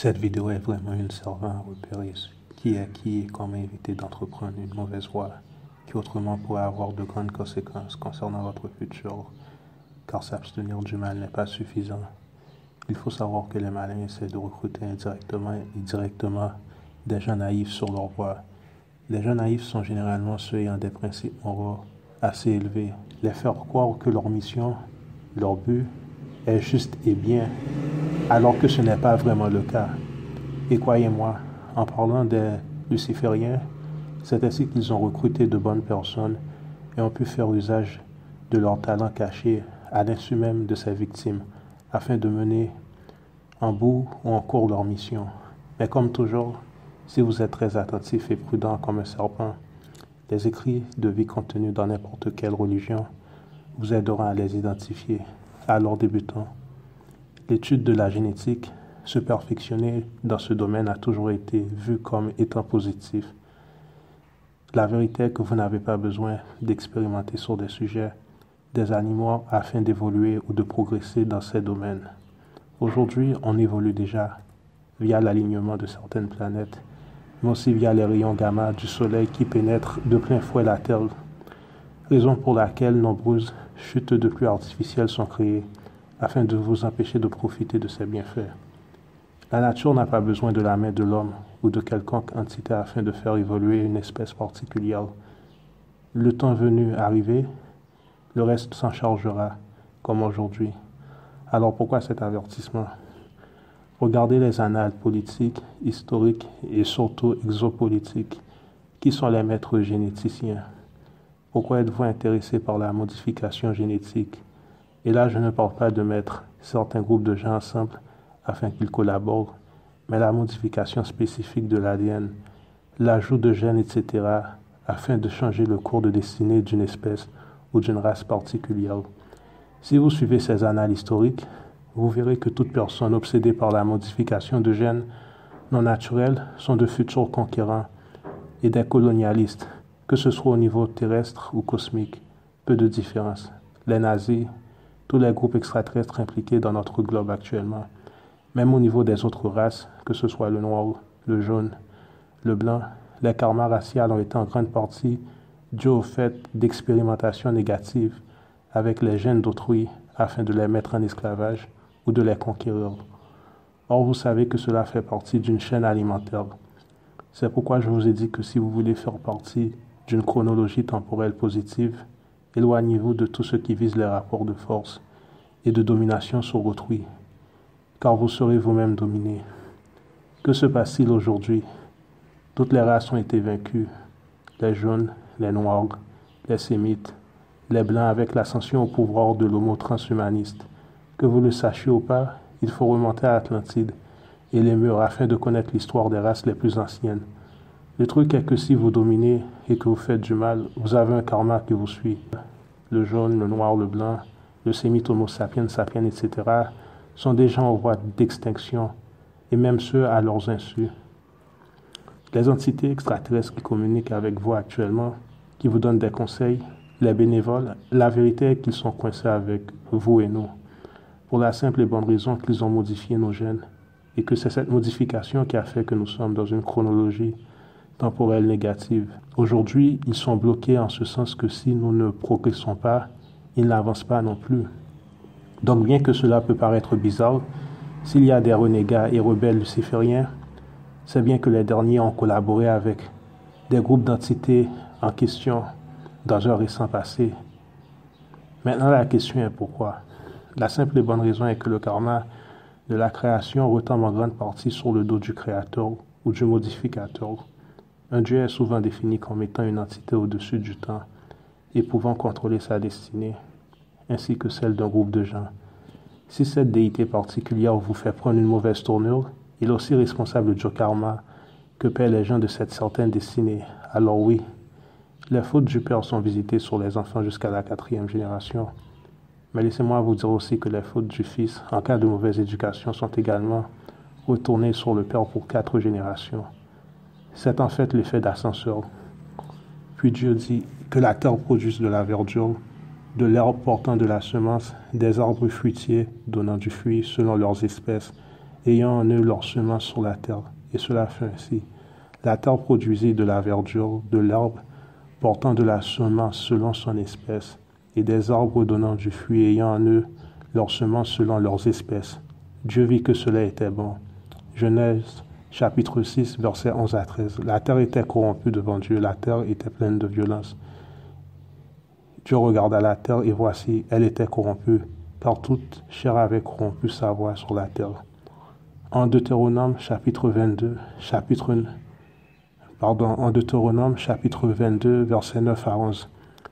Cette vidéo est vraiment une servant à repérer qui est qui et comment éviter d'entreprendre une mauvaise voie qui autrement pourrait avoir de grandes conséquences concernant votre futur, car s'abstenir du mal n'est pas suffisant. Il faut savoir que les malins essaient de recruter indirectement et directement des gens naïfs sur leur voie. Les gens naïfs sont généralement ceux ayant des principes moraux assez élevés. Les faire croire que leur mission, leur but, est juste et bien, alors que ce n'est pas vraiment le cas. Et croyez-moi, en parlant des lucifériens, c'est ainsi qu'ils ont recruté de bonnes personnes et ont pu faire usage de leurs talents cachés à l'insu même de ses victimes, afin de mener en bout ou en cours leur mission. Mais comme toujours, si vous êtes très attentif et prudent comme un serpent, les écrits de vie contenus dans n'importe quelle religion vous aideront à les identifier. Alors débutons. L'étude de la génétique, se perfectionner dans ce domaine a toujours été vu comme étant positif. La vérité est que vous n'avez pas besoin d'expérimenter sur des sujets, des animaux afin d'évoluer ou de progresser dans ces domaines. Aujourd'hui, on évolue déjà via l'alignement de certaines planètes, mais aussi via les rayons gamma du Soleil qui pénètrent de plein fouet la Terre, raison pour laquelle nombreuses chutes de pluie artificielles sont créées, afin de vous empêcher de profiter de ces bienfaits. La nature n'a pas besoin de la main de l'homme ou de quelconque entité afin de faire évoluer une espèce particulière. Le temps venu arriver, le reste s'en chargera, comme aujourd'hui. Alors pourquoi cet avertissement? Regardez les annales politiques, historiques et surtout exopolitiques. Qui sont les maîtres généticiens? Pourquoi êtes-vous intéressé par la modification génétique? Et là, je ne parle pas de mettre certains groupes de gens ensemble afin qu'ils collaborent, mais la modification spécifique de l'ADN, l'ajout de gènes, etc., afin de changer le cours de destinée d'une espèce ou d'une race particulière. Si vous suivez ces annales historiques, vous verrez que toute personne obsédée par la modification de gènes non naturels sont de futurs conquérants et des colonialistes, que ce soit au niveau terrestre ou cosmique. Peu de différence. Les nazis, tous les groupes extraterrestres impliqués dans notre globe actuellement, même au niveau des autres races, que ce soit le noir, le jaune, le blanc, les karmas raciaux ont été en grande partie dus au fait d'expérimentations négatives avec les gènes d'autrui afin de les mettre en esclavage ou de les conquérir. Or, vous savez que cela fait partie d'une chaîne alimentaire. C'est pourquoi je vous ai dit que si vous voulez faire partie d'une chronologie temporelle positive, éloignez-vous de tout ce qui vise les rapports de force et de domination sur autrui, car vous serez vous-même dominé. Que se passe-t-il aujourd'hui? Toutes les races ont été vaincues, les jaunes, les noirs, les sémites, les blancs avec l'ascension au pouvoir de l'homo transhumaniste. Que vous le sachiez ou pas, il faut remonter à Atlantide et les murs afin de connaître l'histoire des races les plus anciennes. Le truc est que si vous dominez et que vous faites du mal, vous avez un karma qui vous suit. Le jaune, le noir, le blanc, le sémite, homo sapiens, sapiens, etc. sont des gens en voie d'extinction, et même ceux à leurs insus. Les entités extraterrestres qui communiquent avec vous actuellement, qui vous donnent des conseils, les bénévoles, la vérité est qu'ils sont coincés avec vous et nous, pour la simple et bonne raison qu'ils ont modifié nos gènes, et que c'est cette modification qui a fait que nous sommes dans une chronologie temporelle négative. Aujourd'hui, ils sont bloqués en ce sens que si nous ne progressons pas, ils n'avancent pas non plus. Donc bien que cela peut paraître bizarre, s'il y a des renégats et rebelles lucifériens, c'est bien que les derniers ont collaboré avec des groupes d'entités en question dans un récent passé. Maintenant, la question est pourquoi? La simple et bonne raison est que le karma de la création retombe en grande partie sur le dos du créateur ou du modificateur. Un dieu est souvent défini comme étant une entité au-dessus du temps et pouvant contrôler sa destinée, ainsi que celle d'un groupe de gens. Si cette déité particulière vous fait prendre une mauvaise tournure, il est aussi responsable du karma que paient les gens de cette certaine destinée. Alors oui, les fautes du père sont visitées sur les enfants jusqu'à la 4e génération. Mais laissez-moi vous dire aussi que les fautes du fils, en cas de mauvaise éducation, sont également retournées sur le père pour 4 générations. C'est en fait l'effet d'ascenseur. Puis Dieu dit que la terre produise de la verdure, de l'herbe portant de la semence, des arbres fruitiers donnant du fruit selon leurs espèces, ayant en eux leur semence sur la terre. Et cela fut ainsi. La terre produisit de la verdure, de l'herbe, portant de la semence selon son espèce, et des arbres donnant du fruit ayant en eux leur semence selon leurs espèces. Dieu vit que cela était bon. Genèse chapitre 6, versets 11 à 13. La terre était corrompue devant Dieu, la terre était pleine de violence. Dieu regarda la terre et voici, elle était corrompue, car toute chair avait corrompu sa voie sur la terre. En Deutéronome chapitre 22, versets 9 à 11.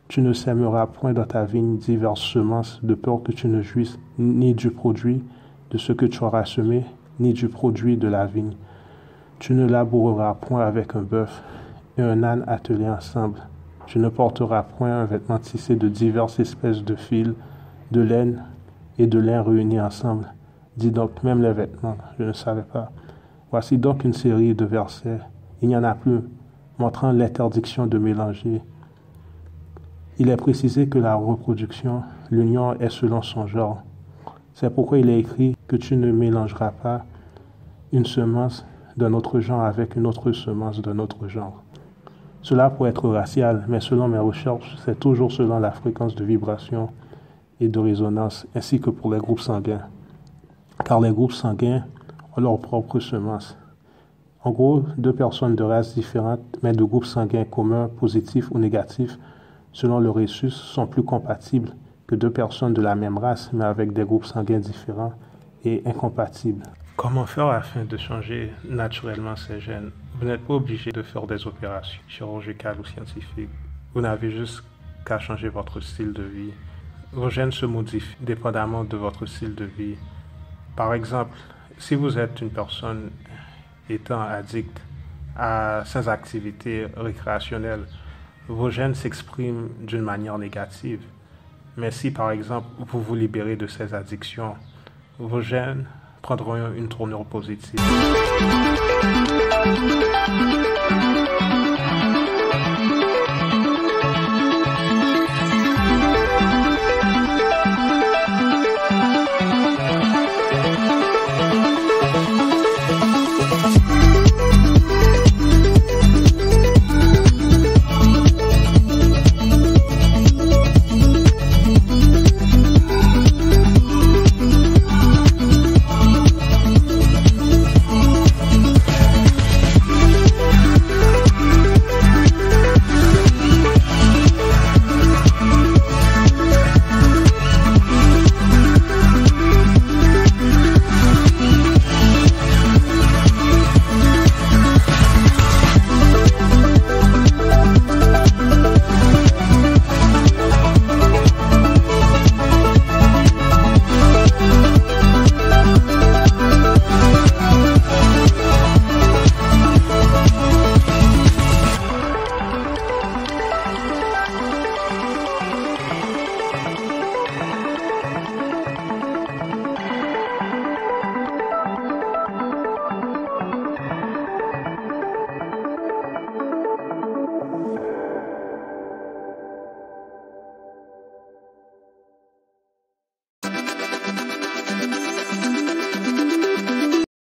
Tu ne sèmeras point dans ta vigne diverses semences, de peur que tu ne jouisses ni du produit de ce que tu auras semé, ni du produit de la vigne. Tu ne laboureras point avec un bœuf et un âne attelés ensemble. Tu ne porteras point un vêtement tissé de diverses espèces de fils, de laine et de lin réunis ensemble. Dis donc même les vêtements, je ne savais pas. Voici donc une série de versets, il n'y en a plus, montrant l'interdiction de mélanger. Il est précisé que la reproduction, l'union est selon son genre. C'est pourquoi il est écrit que tu ne mélangeras pas une semence d'un autre genre avec une autre semence d'un autre genre. Cela pourrait être racial, mais selon mes recherches, c'est toujours selon la fréquence de vibration et de résonance, ainsi que pour les groupes sanguins. Car les groupes sanguins ont leur propre semence. En gros, deux personnes de races différentes, mais de groupes sanguins communs, positifs ou négatifs, selon le rhésus, sont plus compatibles que deux personnes de la même race, mais avec des groupes sanguins différents et incompatibles. Comment faire afin de changer naturellement ces gènes? Vous n'êtes pas obligé de faire des opérations chirurgicales ou scientifiques. Vous n'avez juste qu'à changer votre style de vie. Vos gènes se modifient dépendamment de votre style de vie. Par exemple, si vous êtes une personne étant addict à ces activités récréationnelles, vos gènes s'expriment d'une manière négative. Mais si, par exemple, vous vous libérez de ces addictions, vos gènes prendront une tournure positive.